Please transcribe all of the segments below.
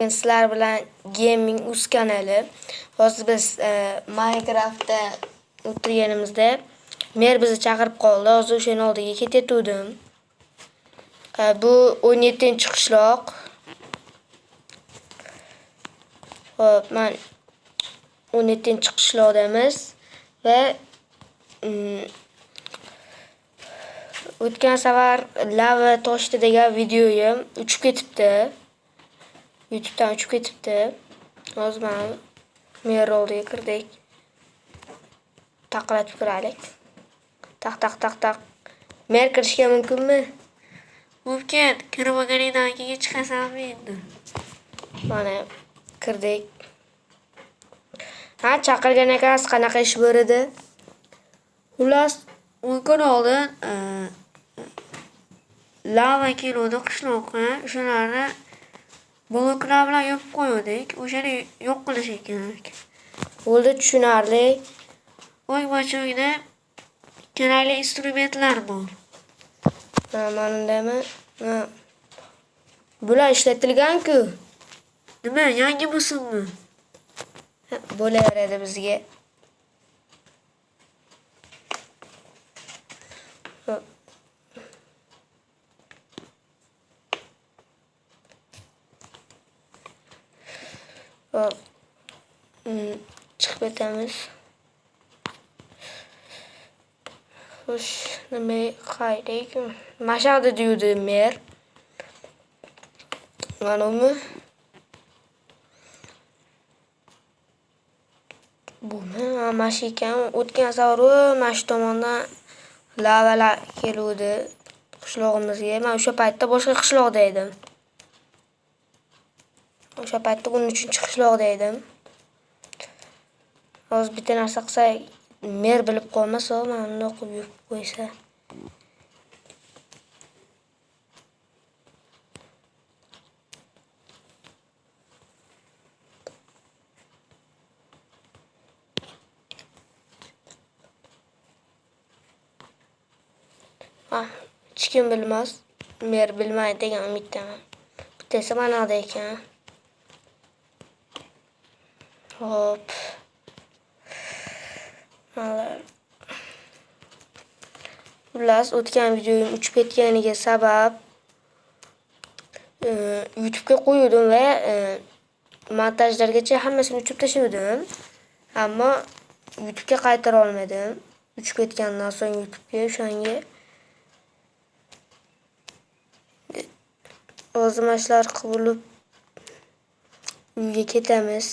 Sizlar bilan gaming uz kanali. Hozir biz Minecraftda o'tirganimizda mer bizni chaqirib qoldi. Hozir o'shaning oldiga ketayotgandim. Bu 17-qishloq. Xo'p, men 17-qishloqdamiz va o'tgan safar lava toshdi degan videoyim uchib ketibdi. YouTube'dan uchib ketibdi. Hozir men mer oldiga kirdik. Taqlatib kiraylik. Tak. Mer kirishga mumkinmi? Mumkin. Kirmaganingdan keyin chiqasanmi endi? Mana kirdik. Ha, chaqirgan ekansiz, qanaqa ish bor edi? Xullas, 10 kun oldin lava keluvdi qishloqqa. Shularni bloklar bilan yopib qo'ydik. O'shani yo'q qilish kerak. Bo'ldi, tushunarli. O'ng boshida kerakli instrumentlar bor. Manadami? Bular ishlatilgan-ku. Nima, yangi bo'lsinmi? Bo'laveradi bizga. Hop. Chiqib ketamiz. Xo'sh, nima qaylik? Mashaqda deydi mer. Manami? Buni mashi ekan. O'tgan safar mash tomondan lavalar keluvdi qishlog'imizga. Men o'sha paytda boshqa qishloqda edim. O'sha paytda 13-qishloqda edim. Hozir bitta narsa qilsa, mer bilib qolmasa, men uni o'qib yurib qo'ysa. Hech kim bilmas. Mer bilmaydi degan umiddaman. Bittasi manada ekan. Hop. Xullas, o'tgan videoyim uchib ketganiga sabab YouTube'ga qo'ydim va montajlargacha hammasini uchib tashladim. Ammo YouTube'ga qaytara olmadim. Uchib ketgandan so'ng YouTube'ga o'shanga ozmashlar qilib uyga ketamiz.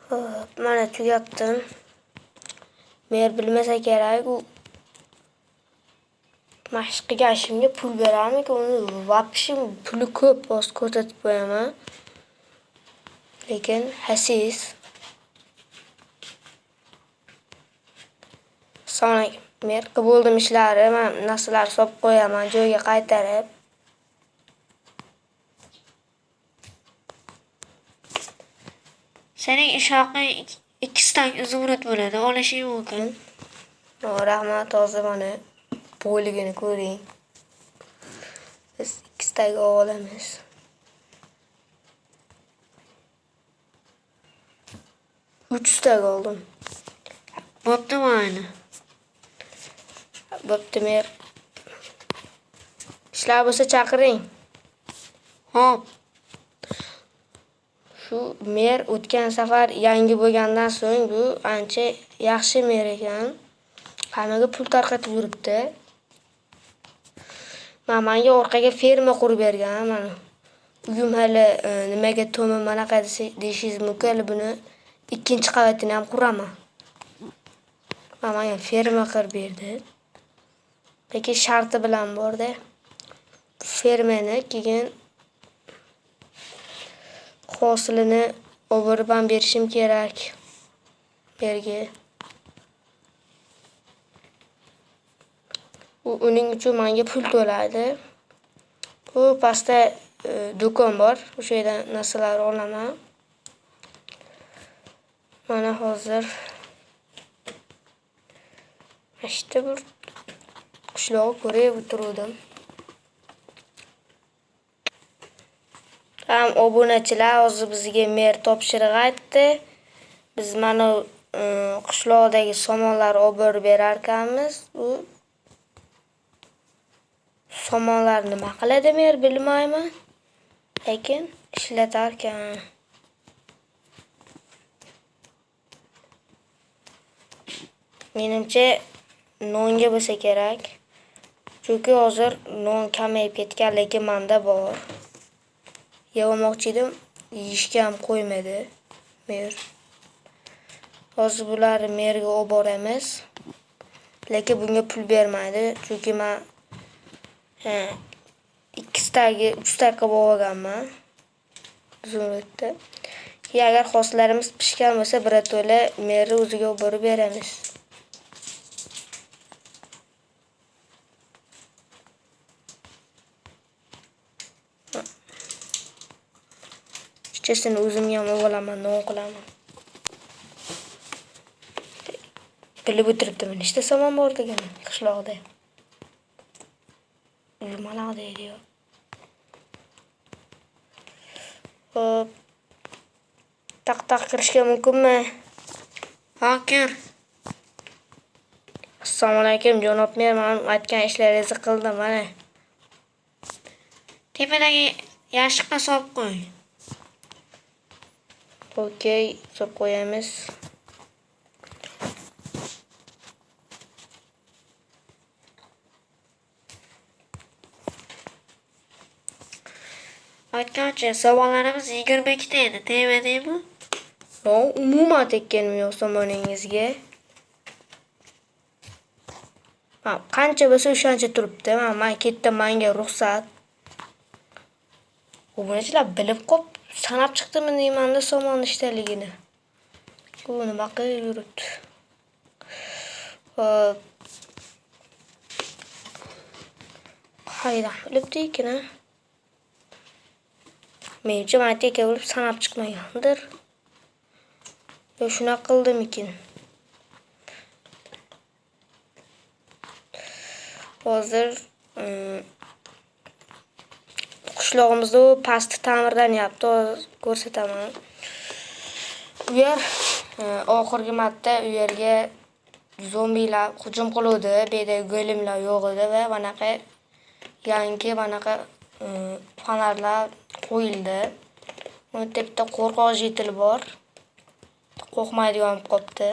Hop, mana tugatdim. Mer bilmasa kerak, u mashq qilganimga pul berarmikan? Uni vapshi puli ko'p, hozir ko'rsatib qo'yaman. Lekin xasis. Sonra mer qilib bo'ldim ishlari, men narsalar solib qo'yaman joyiga qaytarib. Sening ish haqing 2 stak zumrad bo'ladi, olishing mumkin. Rahmat, hozir mana boyligini ko'ring. Biz 2 stak olamiz. Uch stak oldim. Bo'pti mana. Bo'pti, mer. Ishlar bo'lsa chaqiring. Hop. Shu mer o'tgan safar yangi bo'lgandan so'ng bu ancha yaxshi mer ekan. Hammaga pul tarqatib yuribdi. Menga orqaga ferma qurib bergan. Mana uyim hali nimaga to'mi manaqa deyishingiz mumkin. Buni 2-qavatini ham quraman. Menga ferma qurib berdi. Lekin sharti bilan borda. Fermani keyin hosilini o'g'irib berishim kerak. Berga. Uning uchun menga pul to'ladi. Bu pastda do'kon bor. O'sha yerdan narsalar olaman. Mana hozir işte bir qishlog'i ko'rib o'tirdim. Ham obunachilar hozir bizga mer topshiriq aytdi. Biz mana qishloqdagi somonlarni olib borib berar ekanmiz. U somonlar nima qiladi mer bilmayman. Lekin ishlatar ekan. Menimcha nonga bo'lsa kerak. Chunki hozir non kamayib ketgan, lekin menda bor. Yemoqchi edim, yeyishga ham qo'ymadi mer. Hozir bularni merga olib boramiz. Lekin bunga pul bermaydi, chunki men 2 taga 3 taga olganman. Zumrudda. Agar hosillarimiz pishgan bo'lsa, birato'la merni o'ziga olib borib beramiz. Ichasini o'zimga ham olaman, non qilaman. Bilib o'tiribdim, nechta somon bor degan qishloqda. Mana deydi. Hop. Taq kirishga mumkinmi? Ha, kir. Assalomu alaykum, janob mer, men aytgan ishlaringizni qildim, mana. Tepadagi yashiqqa solib qo'y. Okey, solib qo'yamiz. Aytgancha, somonlarimiz 22 ta edi, tegmadingmi? Yo'q, umuman tekkanim yo'q somoningizga. Qancha bo'lsa o'shancha turibdi. Men ketdim, menga ruxsat. Obunachilar bilib qop, sanab chiqdimi deymanda somon ishtaligini. U nima qilib yuribdi? Qaydan bilibdi ekan? Menimcha mana tekka bo'lib sanab chiqmagandir. Yo shunaqa qildimikin. Hozir qishlog'imizda pastki ta'mirlanyapti, ko'rsataman. U yer oxirgi marta u yerga zombilar hujum qiluvdi, bu yerda go'limlar yo'q edi va bunaqa yangi bunaqa fonarlar qo'yildi. Uni bitta qo'rqoq jetil bor. Qo'rqmaydigan bo'lib qopti.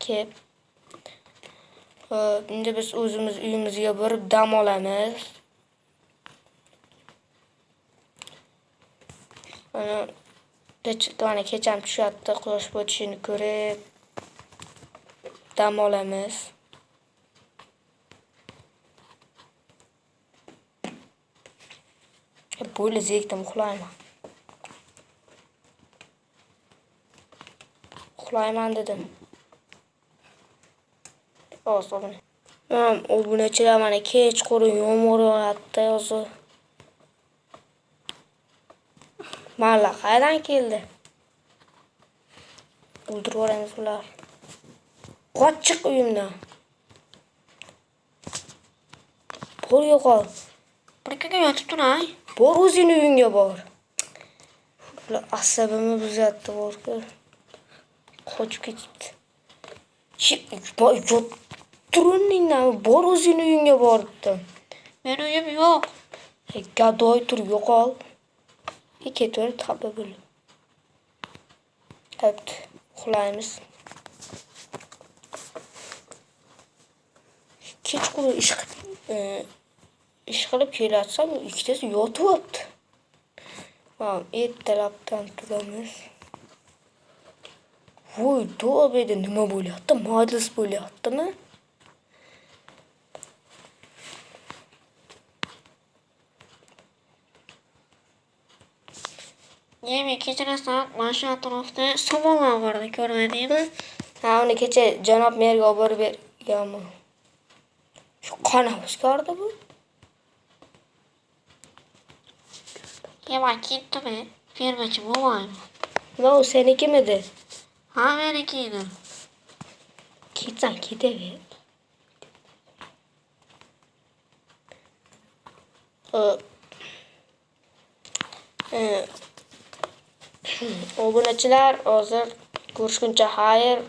Kep. Endi biz o'zimiz uyimizga borib dam olamiz. Mana kecham tushyapti, quyosh botishini ko'rib dam olamiz. Bo'li zerikdim, uxlayman dedim. Hozir obunachilar mana kechqurun yomg'ir yog'yapti hozir. Malla qayerdan keldi? O'ldirib yuboramiz ular. Qoch chiq uyimdan. Bor yo'qol. Birkaga yotib turay. Bor o'zingning uyingga bor. Ular asabimni buzyapti borku. Qochib ketibdi. Turuningdan bor o'zingning uyingga boribdi. Men uyim yo'q. Gadoy tur yo'qol. Ketaver xafa bo'lib. Hopti, uxlaymiz. Kechqurun ish qilib kelatsam, ikkitasi yotyapti. Ertalabdan turamiz. Voy, tövbe, nima bo'lyapti? Majlis bo'lyaptimi? Yemi kechirasam, mana shu atrofda somonlar bor, ko'rmadingmi? Ha, uni kecha janob merga olib borib berganman. Shu qana o'skardi bu? Men ketdimi? Fermachi bo'lmayman. Nima u senikimidi? Ha, meniki edi. Ketsang ketaver. Xo'p. Obunachilar, hozir ko'rishguncha xayr.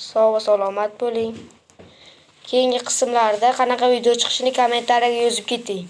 Sog' va salomat bo'ling. Keyingi qismlarda qanaqa video chiqishini kommentariyaga yozib keting.